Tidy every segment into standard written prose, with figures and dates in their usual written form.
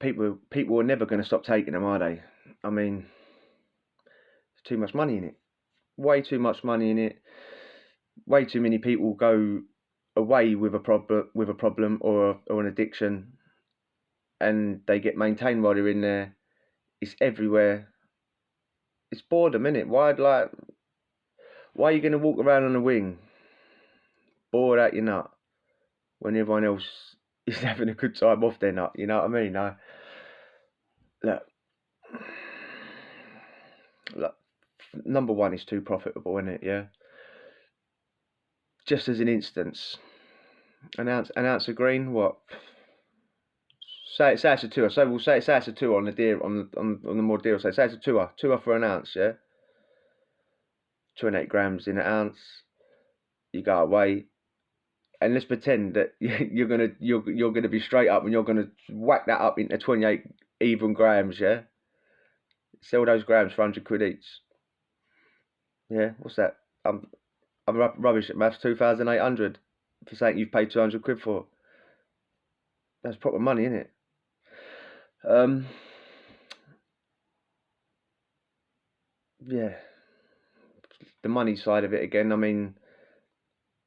people are never going to stop taking them, are they? I mean, there's too much money in it. Way too much money in it. Way too many people go away with a problem or an addiction, and they get maintained while they're in there. It's everywhere. It's boredom, innit? Why are you going to walk around on a wing, bored out your nut, when everyone else is having a good time off their nut? You know what I mean? Look, number one is too profitable, isn't it? Yeah. Just as an instance, an ounce of green, what? Say it's a two. So we'll say it's a two on the deer on the more deal. Say it's a two for an ounce, yeah. 28 grams in an ounce. You go away, and let's pretend that you're gonna be straight up and you're gonna whack that up into 28 even grams, yeah. Sell those grams for 100 quid each. Yeah, what's that? I'm rubbish at maths. 2,800 for something you've paid 200 quid for. That's proper money, isn't it? Yeah. The money side of it again. I mean,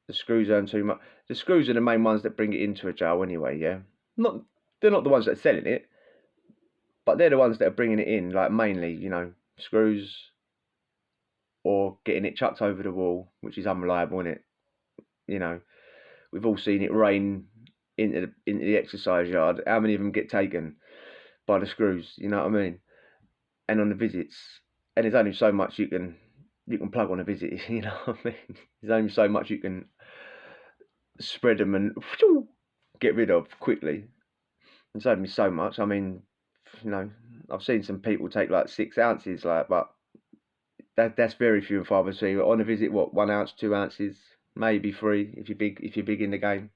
the screws earn too much. The screws are the main ones that bring it into a jail anyway. Yeah. They're not the ones that are selling it, but they're the ones that are bringing it in. Like mainly, screws or getting it chucked over the wall, which is unreliable, isn't it? We've all seen it rain into the exercise yard. How many of them get taken by the screws? You know what I mean? And on the visits, and there's only so much you can plug on a visit. You know what I mean? There's only so much you can spread them and get rid of quickly. There's only so much. I mean, I've seen some people take like 6 ounces, but that's very few and far between. On a visit, what, 1 ounce, 2 ounces, maybe 3 if you're big in the game.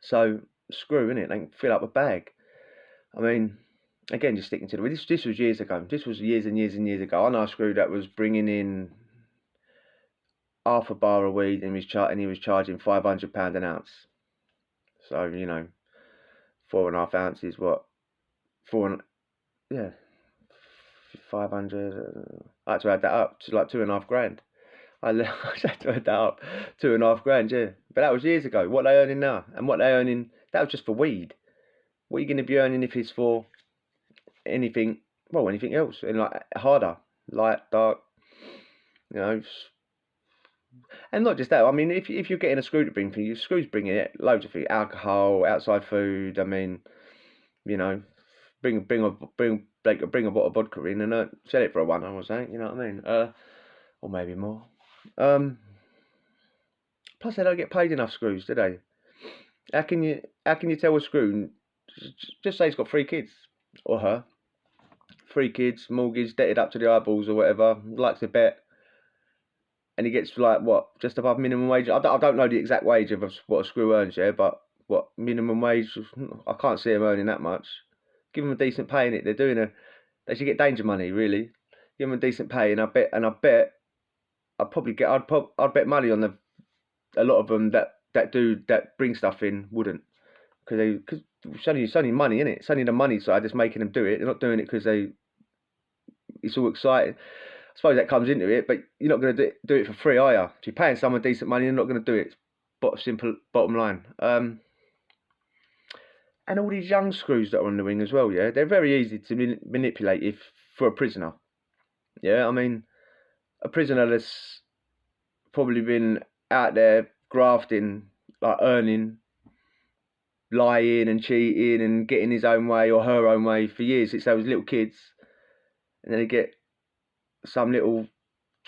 So screw, innit? They can fill up a bag. I mean, again, just sticking to this was years ago. This was years and years and years ago. I know a screw that was bringing in half a bar of weed, and he was charging £500 an ounce. So 4.5 ounces, what? 500. I had to add that up to like 2.5 grand. I had to add that up, 2.5 grand, yeah. But that was years ago. What they earning now, and what they earning, that was just for weed. What are you going to be earning if it's for anything else, and like harder, light, dark, and not just that. I mean, if you're getting a screw to bring things, screws bringing it loads of things, alcohol, outside food. I mean, bring a bottle of vodka in and sell it for a £1. I was saying, you know what I mean, or maybe more. Plus, they don't get paid enough, screws, do they? How can you tell a screw? Just say he's got 3 kids, or her. 3 kids, mortgage, debted up to the eyeballs or whatever, likes to bet, and he gets like what, just above minimum wage. I don't know the exact wage of what a screw earns, yeah, but what minimum wage? I can't see him earning that much. Give them a decent pay in it. They should get danger money, really. Give them a decent pay, and I bet I'd bet money on a lot of them that bring stuff in wouldn't, because it's only money, isn't it? It's only the money side that's making them do it. They're not doing it because it's all exciting. I suppose that comes into it, but you're not going to do it for free, are you? If you're paying someone decent money, you're not going to do it. Bottom line. And all these young screws that are on the wing as well, yeah, they're very easy to manipulate for a prisoner. Yeah, I mean, a prisoner that's probably been out there grafting, like earning, lying and cheating and getting his own way or her own way for years since they was little kids, and then they get some little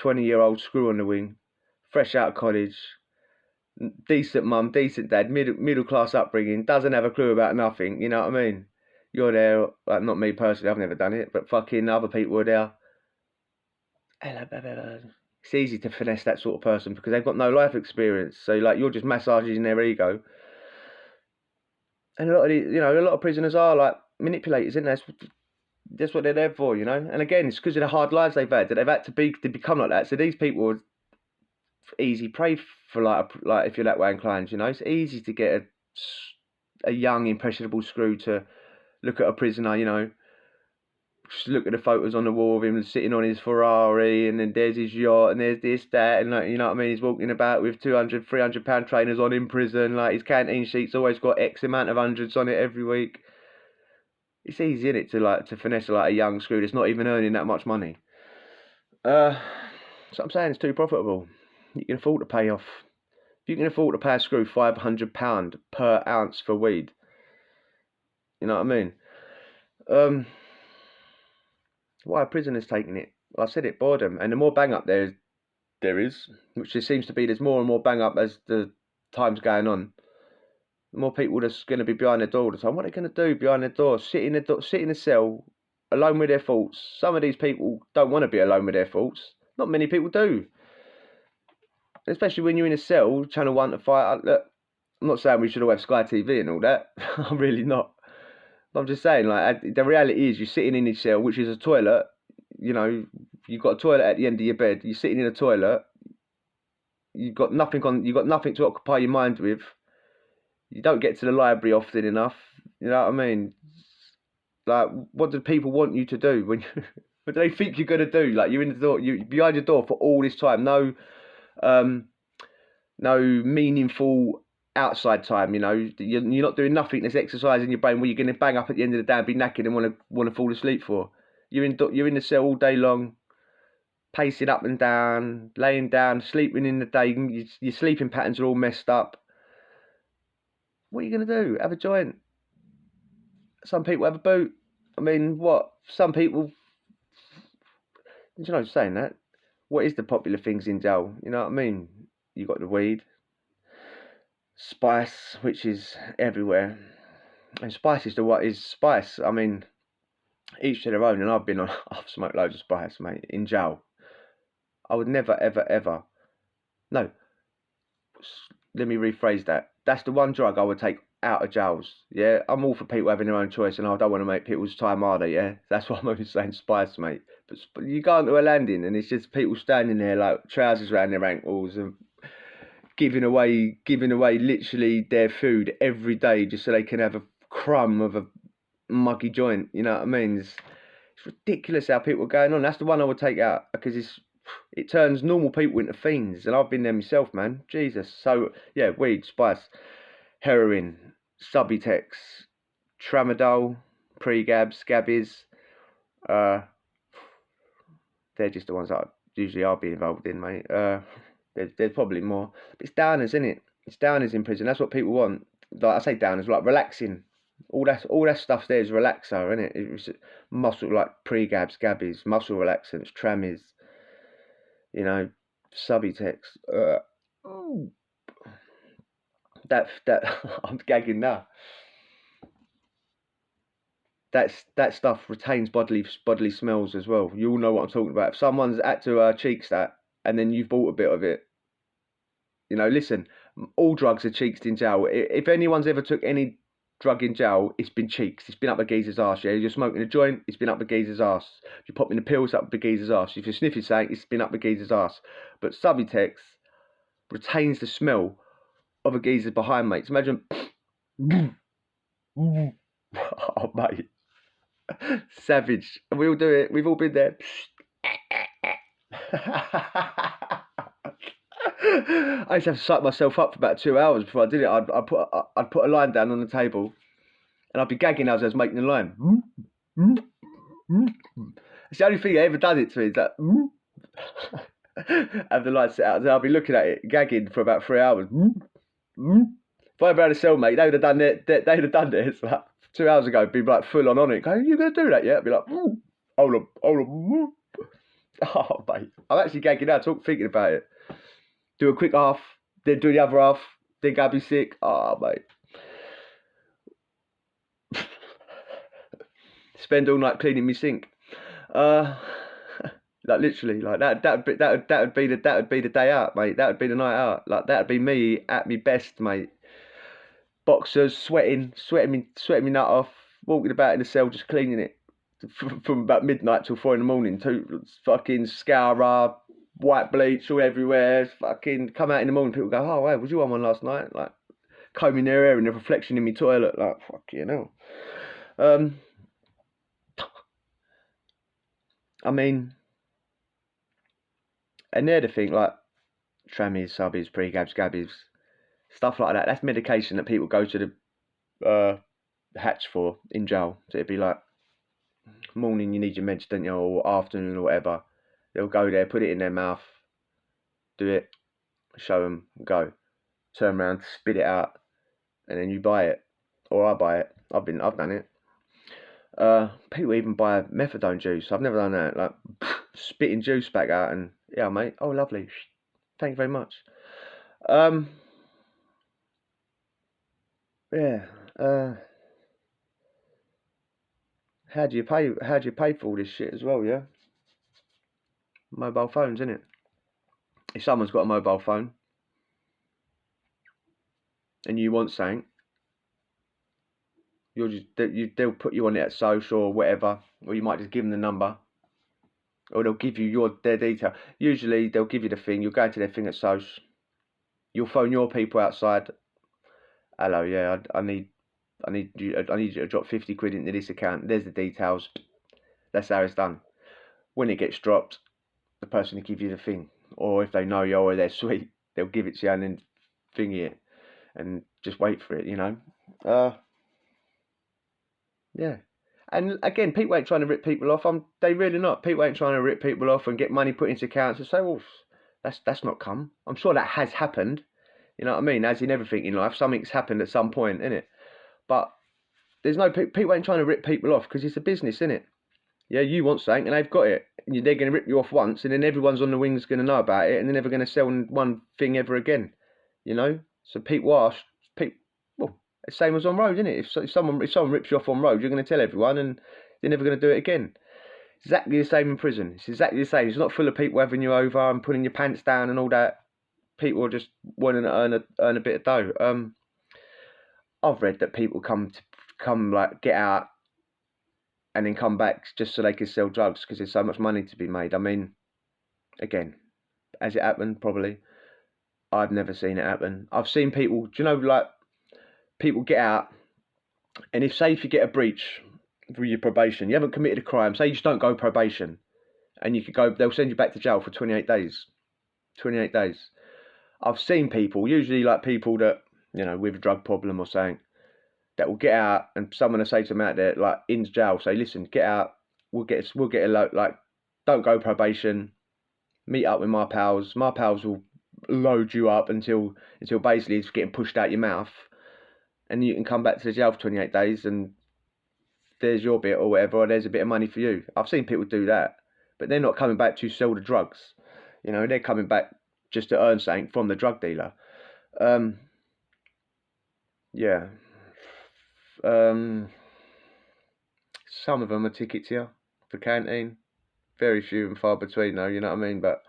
20-year-old screw on the wing, fresh out of college, decent mum, decent dad, middle class upbringing, doesn't have a clue about nothing. You know what I mean? You're there, like, not me personally, I've never done it, but fucking other people are there. It's easy to finesse that sort of person because they've got no life experience. So like, you're just massaging their ego. And a lot of prisoners are like manipulators, isn't they? That's what they're there for, And again, it's because of the hard lives they've had that they've had to become like that. So these people are easy prey for like if you're that way inclined, It's easy to get a young impressionable screw to look at a prisoner, you know, just look at the photos on the wall of him sitting on his Ferrari, and then there's his yacht, and there's this, that, and like, you know what I mean? He's walking about with 200, 300 pound trainers on in prison. Like, his canteen sheet's always got X amount of hundreds on it every week. It's easy, isn't it, to finesse like a young screw that's not even earning that much money. So I'm saying it's too profitable. You can afford to pay off. If you can afford to pay a screw £500 per ounce for weed, you know what I mean? Why are prisoners taking it? I said it, boredom. And the more bang up there is, which there seems to be, there's more and more bang up as the time's going on. The more people that's going to be behind the door all the time. What are they going to do behind the door? Sit in the cell, alone with their thoughts. Some of these people don't want to be alone with their thoughts. Not many people do. Especially when you're in a cell, Channel 1 to 5. Look, I'm not saying we should all have Sky TV and all that. I'm really not. I'm just saying, like, the reality is you're sitting in this cell, which is a toilet. You know, you've got a toilet at the end of your bed. You're sitting in a toilet. You've got nothing to occupy your mind with. You don't get to the library often enough. You know what I mean? Like, what do people want you to do when you, what do they think you're gonna do? Like, you're in the door, you're behind your door for all this time. No meaningful outside time. You know, you're not doing nothing that's exercising your brain. Where you're gonna bang up at the end of the day and be knackered and want to fall asleep for. You're in the cell all day long, pacing up and down, laying down, sleeping in the day. Your sleeping patterns are all messed up. What are you going to do? Have a joint? Some people have a boot. I mean, what? Some people... You know, saying that, what is the popular things in jail? You know what I mean? You got the weed, spice, which is everywhere. And spice is what is spice. I mean, each to their own. And I've smoked loads of spice, mate, in jail. I would never, ever, ever... No. Let me rephrase that. That's the one drug I would take out of jails. Yeah, I'm all for people having their own choice, and I don't want to make people's time harder. Yeah, that's what I'm only saying, spice, mate. But you go into a landing, and it's just people standing there like trousers around their ankles and giving away literally their food every day just so they can have a crumb of a muggy joint. You know what I mean? It's ridiculous how people are going on. That's the one I would take out because it turns normal people into fiends, and I've been there myself, man. Jesus. So yeah, weed, spice, heroin, Subutex, tramadol, pre-gabs, scabbies. They're just the ones that usually I'll be involved in, mate. There's probably more. But it's downers, isn't it? It's downers in prison. That's what people want. Like I say, downers, like relaxing. All that stuff there is relaxer, isn't it? It's muscle, like pre-gabs, scabbies, muscle relaxants, trammies. You know, Subutex. That I'm gagging now. That stuff retains bodily smells as well. You all know what I'm talking about. If someone's had to cheeks that, and then you've bought a bit of it, you know, listen, all drugs are cheeked in jail. If anyone's ever took any drug in jail, it's been cheeks. It's been up a geezer's arse. Yeah, you're smoking a joint, it's been up a geezer's arse. If you're popping the pills, up a geezer's arse. If you're sniffing something, it's been up a geezer's arse. But Subutex retains the smell of a geezer behind, mates. Imagine. Oh, mate. Savage. We all do it. We've all been there. I used to have to psych myself up for about 2 hours before I did it. I'd put a line down on the table, and I'd be gagging as I was making the line. It's the only thing that ever does it to me. Is that have the light set out, and I'll be looking at it, gagging for about 3 hours. If I ever had a cellmate, they would have done it. They'd have done this like 2 hours ago. Be like full on it. Go, you gonna do that yet? I'd be like, hold on. Oh, mate, I'm actually gagging now. Thinking about it. Do a quick half, then do the other half, then go be sick. Oh, mate. Spend all night cleaning me sink. Like literally, like that would be the day out, mate. That would be the night out. Like that would be me at my best, mate. Boxers, sweating me nut off, walking about in the cell, just cleaning it from about midnight till 4 a.m. To fucking scourer, white bleach all everywhere. Fucking come out in the morning, people go, oh, hey, was you on one last night? Like combing their hair and the reflection in my toilet, like fuck you know. I mean, and they're the thing, like trammies, subbies, pre-gabs, gabbies, stuff like that. That's medication that people go to the hatch for in jail. So it'd be like, morning you need your meds, don't you, or afternoon or whatever. They'll go there, put it in their mouth, do it, show them, go, turn around, spit it out, and then you buy it, or I buy it. I've done it. People even buy methadone juice. I've never done that. Like spitting juice back out, and yeah, mate. Oh, lovely. Thank you very much. Yeah. How do you pay? How do you pay for all this shit as well? Yeah. Mobile phones, innit? If someone's got a mobile phone and you want something, they'll put you on it at social or whatever, or you might just give them the number, or they'll give you their detail. Usually they'll give you the thing. You'll go into their thing at social. You'll phone your people outside. Hello, yeah, I need you to drop 50 quid into this account. There's the details. That's how it's done. When it gets dropped, the person will give you the thing, or if they know you or they're sweet, they'll give it to you and then thingy it, and just wait for it. Yeah. And again, people ain't trying to rip people off. They really not. People ain't trying to rip people off and get money put into accounts and say, well, that's not come. I'm sure that has happened. You know what I mean? As in everything in life, something's happened at some point, innit? But there's no people ain't trying to rip people off because it's a business, innit? Yeah, you want something and they've got it. And they're going to rip you off once, and then everyone's on the wings going to know about it, and they're never going to sell one thing ever again. So people are people. Well, the same as on road, isn't it? If someone rips you off on road, you're going to tell everyone, and they're never going to do it again. Exactly the same in prison. It's exactly the same. It's not full of people having you over and putting your pants down and all that. People are just wanting to earn a bit of dough. I've read that people come like get out and then come back just so they can sell drugs because there's so much money to be made. I mean, again, has it happened? Probably. I've never seen it happen. I've seen people, do you know, like people get out, and if you get a breach through your probation, you haven't committed a crime, say you just don't go probation, and you could go, they'll send you back to jail for 28 days. 28 days. I've seen people, usually like people that, with a drug problem or something, that will get out, and someone will say to them out there, like in jail, say, listen, get out, we'll get a load, like, don't go probation, meet up with my pals. My pals will load you up until basically it's getting pushed out your mouth, and you can come back to the jail for 28 days, and there's your bit or whatever, or there's a bit of money for you. I've seen people do that, but they're not coming back to sell the drugs. They're coming back just to earn something from the drug dealer. Yeah. Some of them are tickets here for canteen. Very few and far between, though. You know what I mean? But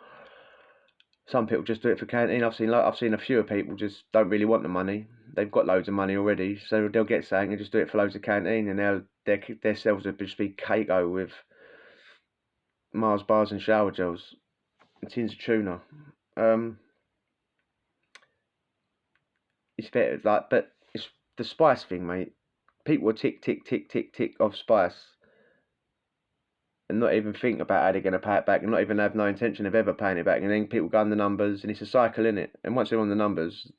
some people just do it for canteen. I've seen a few people just don't really want the money. They've got loads of money already, so they'll get something and just do it for loads of canteen, and their selves will just be cake-o with Mars bars and shower gels and tins of tuna. It's better, like, but it's the spice thing, mate. People will tick, tick, tick, tick, tick off spice and not even think about how they're going to pay it back, and not even have no intention of ever paying it back. And then people go on the numbers, and it's a cycle, in it. And once they're on the numbers,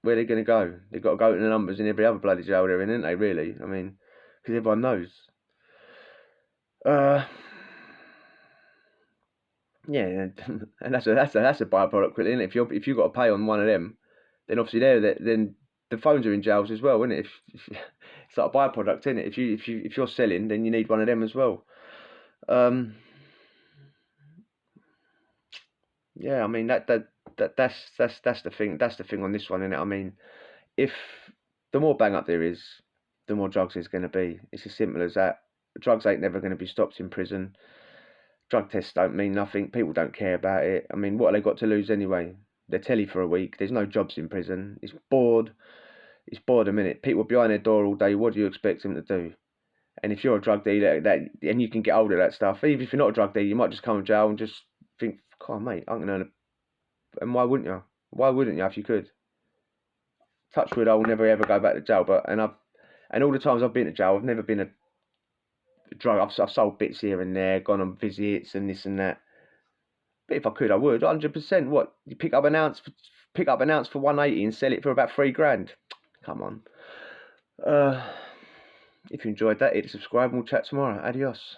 where are they going to go? They've got to go to the numbers in every other bloody jail they're in, ain't they? Really? I mean, because everyone knows. Yeah, and that's a byproduct, really, isn't it? If you've got to pay on one of them, then obviously then the phones are in jails as well, isn't it? It's like a byproduct, isn't it? If you're selling, then you need one of them as well. Yeah, I mean that's the thing. That's the thing on this one, isn't it? I mean, if the more bang up there is, the more drugs there's going to be. It's as simple as that. Drugs ain't never going to be stopped in prison. Drug tests don't mean nothing. People don't care about it. I mean, what have they got to lose anyway? They're telly for a week. There's no jobs in prison. It's bored. It's bored a minute. People behind their door all day. What do you expect them to do? And if you're a drug dealer, and you can get hold of that stuff, even if you're not a drug dealer, you might just come to jail and just think, "God, mate, I'm gonna earn a." And why wouldn't you? Why wouldn't you if you could? Touch wood, I will never ever go back to jail. And all the times I've been to jail, I've never been a drug. I've sold bits here and there, gone on visits and this and that. But if I could, I would. 100%. What, you pick up an ounce for 180 and sell it for about £3 grand? Come on. If you enjoyed that, hit subscribe and we'll chat tomorrow. Adios.